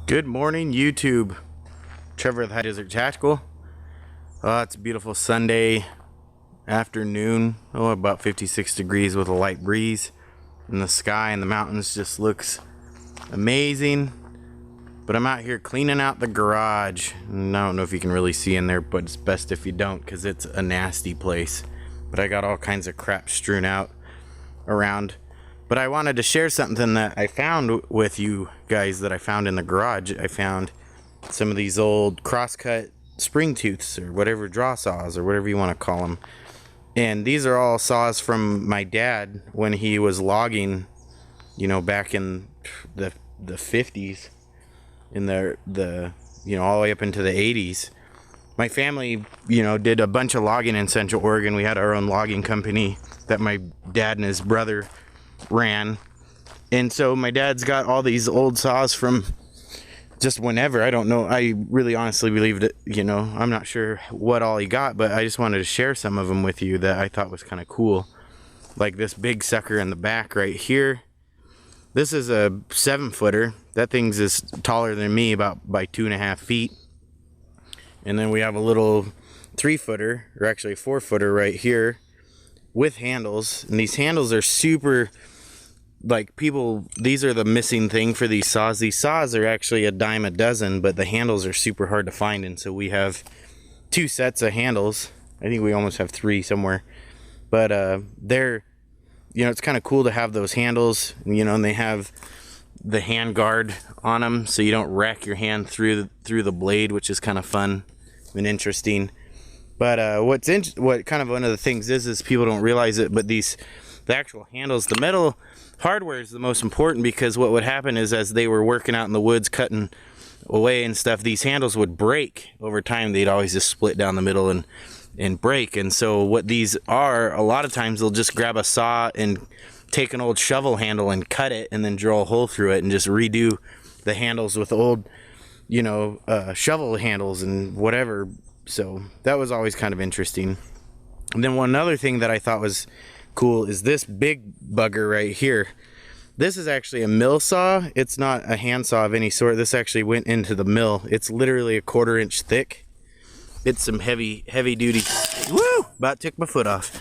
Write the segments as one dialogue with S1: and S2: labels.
S1: Good morning, YouTube. Trevor with High Desert Tactical. It's a beautiful Sunday afternoon. About 56 degrees with a light breeze. And the sky and the mountains just looks amazing. But I'm out here cleaning out the garage. And I don't know if you can really see in there, but it's best if you don't because it's a nasty place. But I got all kinds of crap strewn out around. But I wanted to share something that I found with you guys that I found in the garage. I found some of these old crosscut spring tooths or whatever, draw saws or whatever you want to call them. And these are all saws from my dad when he was logging, you know, back in the 50s, in the you know, all the way up into the 80s. My family, you know, did a bunch of logging in Central Oregon. We had our own logging company that my dad and his brother ran, and so my dad's got all these old saws from just whenever. I don't know, I really honestly believe that, you know, I'm not sure what all he got, but I just wanted to share some of them with you that I thought was kind of cool. Like this big sucker in the back right here. This is a 7-footer. That thing's is taller than me, about by 2.5 feet. And then we have a little 3-footer, or actually a 4-footer right here with handles. And these handles are super, like, people, these are the missing thing for these saws. These saws are actually a dime a dozen, but the handles are super hard to find. And so we have 2 sets of handles. I think we almost have 3 somewhere. But they're, you know, it's kind of cool to have those handles, you know, and they have the hand guard on them so you don't wreck your hand through the blade, which is kind of fun and interesting. But what kind of one of the things is people don't realize it, but the actual handles, the metal hardware is the most important, because what would happen is as they were working out in the woods cutting away and stuff, these handles would break over time. They'd always just split down the middle and break. And so what these are, a lot of times they'll just grab a saw and take an old shovel handle and cut it and then drill a hole through it and just redo the handles with old, you know, shovel handles and whatever. So that was always kind of interesting. And then one other thing that I thought was cool is this big bugger right here. This is actually a mill saw. It's not a hand saw of any sort. This actually went into the mill. It's literally a 1/4 inch thick. It's some heavy duty, woo, about took my foot off.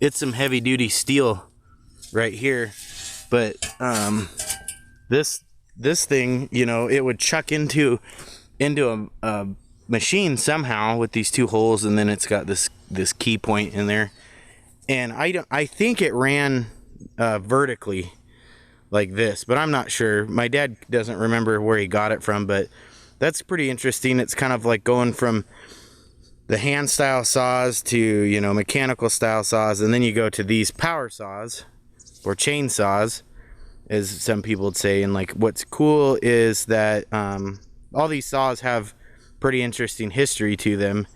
S1: It's some heavy duty steel right here. But this thing, you know, it would chuck into a machine somehow with these 2 holes, and then it's got this key point in there. And I think it ran vertically like this, but I'm not sure. My dad doesn't remember where he got it from, but that's pretty interesting. It's kind of like going from the hand style saws to, you know, mechanical style saws, and then you go to these power saws or chain saws, as some people would say. And like, what's cool is that all these saws have pretty interesting history to them.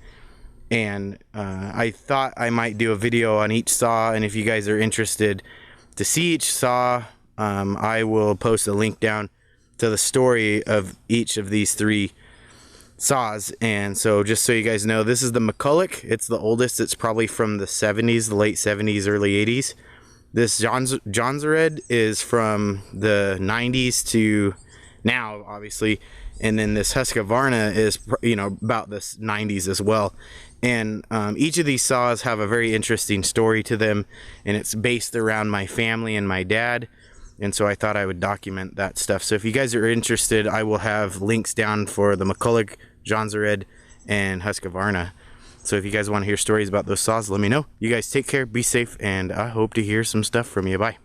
S1: And I thought I might do a video on each saw, and if you guys are interested to see each saw, I will post a link down to the story of each of these 3 saws. And so just so you guys know, this is the McCulloch. It's the oldest. It's probably from the 70s, the late 70s, early 80s. This Jonsered is from the 90s to now, obviously. And then this Husqvarna is, you know, about the 90s as well. And each of these saws have a very interesting story to them, and it's based around my family and my dad. And so I thought I would document that stuff. So if you guys are interested, I will have links down for the McCulloch, Jonsered, and Husqvarna. So if you guys want to hear stories about those saws, let me know. You guys take care, be safe, and I hope to hear some stuff from you. Bye.